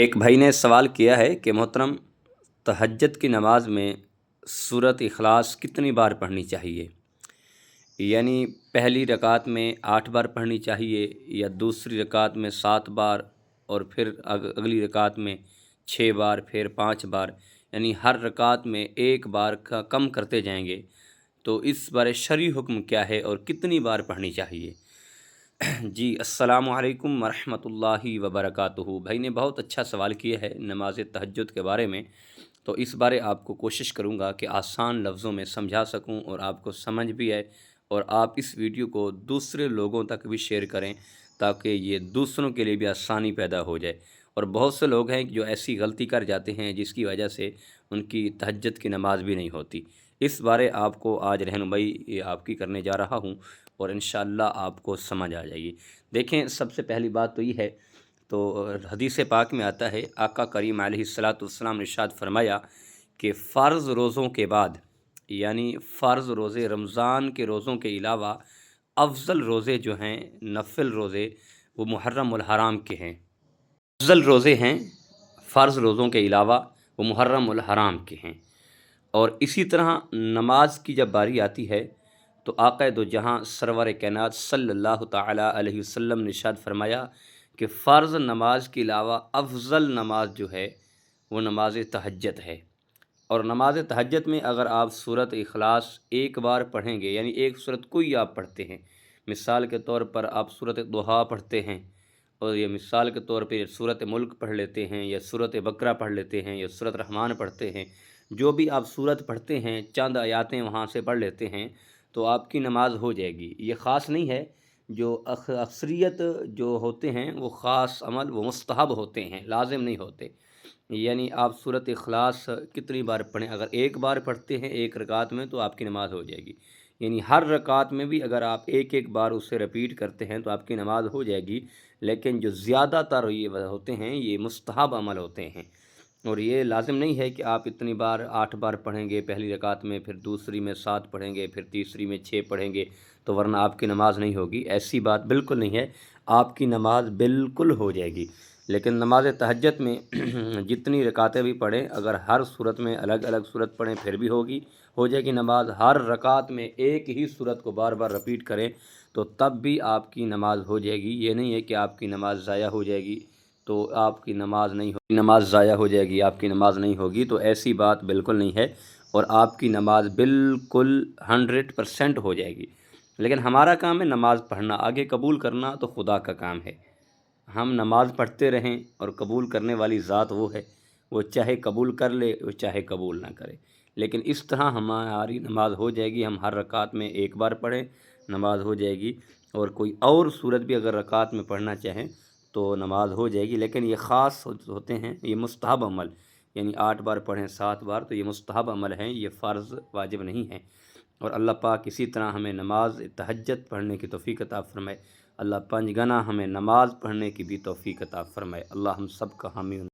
ایک بھائی نے سوال کیا ہے کہ محترم، تہجد کی نماز میں سورۃ اخلاص کتنی بار پڑھنی چاہیے؟ یعنی پہلی رکعت میں 8 بار پڑھنی چاہیے یا دوسری رکعت میں 7 بار اور پھر اگلی رکعت میں 6 بار پھر 5 بار، یعنی ہر رکعت میں ایک بار کا کم کرتے جائیں گے، تو اس بارے شرعی حکم کیا ہے اور کتنی بار پڑھنی چاہیے؟ جی السلام علیکم ورحمۃ اللہ وبرکاتہ۔ بھائی نے بہت اچھا سوال کیا ہے نماز تہجد کے بارے میں، تو اس بارے آپ کو کوشش کروں گا کہ آسان لفظوں میں سمجھا سکوں اور آپ کو سمجھ بھی آئے، اور آپ اس ویڈیو کو دوسرے لوگوں تک بھی شیئر کریں تاکہ یہ دوسروں کے لیے بھی آسانی پیدا ہو جائے۔ اور بہت سے لوگ ہیں جو ایسی غلطی کر جاتے ہیں جس کی وجہ سے ان کی تہجد کی نماز بھی نہیں ہوتی۔ اس بارے آپ کو آج رہنمائی آپ کی کرنے جا رہا ہوں اور انشاءاللہ آپ کو سمجھ آ جائے گی۔ دیکھیں، سب سے پہلی بات تو یہ ہے، تو حدیث پاک میں آتا ہے، آقا کریم علیہ الصلاۃ والسلام نے ارشاد فرمایا کہ فرض روزوں کے بعد، یعنی فرض روزے رمضان کے روزوں کے علاوہ افضل روزے جو ہیں، نفل روزے، وہ محرم الحرام کے ہیں۔ افضل روزے ہیں فرض روزوں کے علاوہ، وہ محرم الحرام کے ہیں۔ اور اسی طرح نماز کی جب باری آتی ہے تو آقا دو جہاں سرور کائنات صلی اللہ تعالیٰ علیہ وسلم نے ارشاد فرمایا کہ فرض نماز کے علاوہ افضل نماز جو ہے وہ نماز تہجد ہے۔ اور نماز تہجد میں اگر آپ سورۃ اخلاص ایک بار پڑھیں گے، یعنی ایک سورت کوئی آپ پڑھتے ہیں، مثال کے طور پر آپ سورۃ ضحیٰ پڑھتے ہیں، اور یہ مثال کے طور پہ سورۃ ملک پڑھ لیتے ہیں یا سورۃ بقرہ پڑھ لیتے ہیں یا سورۃ رحمان پڑھتے ہیں، جو بھی آپ سورت پڑھتے ہیں چند آیاتیں وہاں سے پڑھ لیتے ہیں تو آپ کی نماز ہو جائے گی۔ یہ خاص نہیں ہے، جو اکثریت جو ہوتے ہیں وہ خاص عمل وہ مستحب ہوتے ہیں، لازم نہیں ہوتے۔ یعنی آپ سورۃ اخلاص کتنی بار پڑھیں، اگر ایک بار پڑھتے ہیں ایک رکعت میں تو آپ کی نماز ہو جائے گی۔ یعنی ہر رکعت میں بھی اگر آپ ایک بار اسے رپیٹ کرتے ہیں تو آپ کی نماز ہو جائے گی، لیکن جو زیادہ تر یہ ہوتے ہیں یہ مستحب عمل ہوتے ہیں، اور یہ لازم نہیں ہے کہ آپ اتنی بار 8 بار پڑھیں گے پہلی رکعت میں، پھر دوسری میں 7 پڑھیں گے، پھر تیسری میں 6 پڑھیں گے تو ورنہ آپ کی نماز نہیں ہوگی۔ ایسی بات بالکل نہیں ہے، آپ کی نماز بالکل ہو جائے گی۔ لیکن نماز تہجد میں جتنی رکعتیں بھی پڑھیں، اگر ہر صورت میں الگ الگ صورت پڑھیں پھر بھی ہو جائے گی نماز۔ ہر رکعت میں ایک ہی صورت کو بار بار رپیٹ کریں تو تب بھی آپ کی نماز ہو جائے گی۔ یہ نہیں ہے کہ آپ کی نماز ضائع ہو جائے گی تو آپ کی نماز نہیں ہوگی، نماز ضائع ہو جائے گی، آپ کی نماز نہیں ہوگی، تو ایسی بات بالکل نہیں ہے، اور آپ کی نماز بالکل 100% ہو جائے گی۔ لیکن ہمارا کام ہے نماز پڑھنا، آگے قبول کرنا تو خدا کا کام ہے۔ ہم نماز پڑھتے رہیں اور قبول کرنے والی ذات وہ ہے، وہ چاہے قبول کر لے وہ چاہے قبول نہ کرے، لیکن اس طرح ہماری نماز ہو جائے گی۔ ہم ہر رکعت میں ایک بار پڑھیں، نماز ہو جائے گی، اور کوئی اور صورت بھی اگر رکعت میں پڑھنا چاہیں تو نماز ہو جائے گی۔ لیکن یہ خاص ہوتے ہیں، یہ مستحب عمل، یعنی 8 بار پڑھیں 7 بار تو یہ مستحب عمل ہیں، یہ فرض واجب نہیں ہے۔ اور اللہ پاک اسی طرح ہمیں نماز تہجد پڑھنے کی توفیق عطا فرمائے۔ اللہ 5 گنا ہمیں نماز پڑھنے کی بھی توفیق عطا فرمائے۔ اللہ ہم سب کا حامی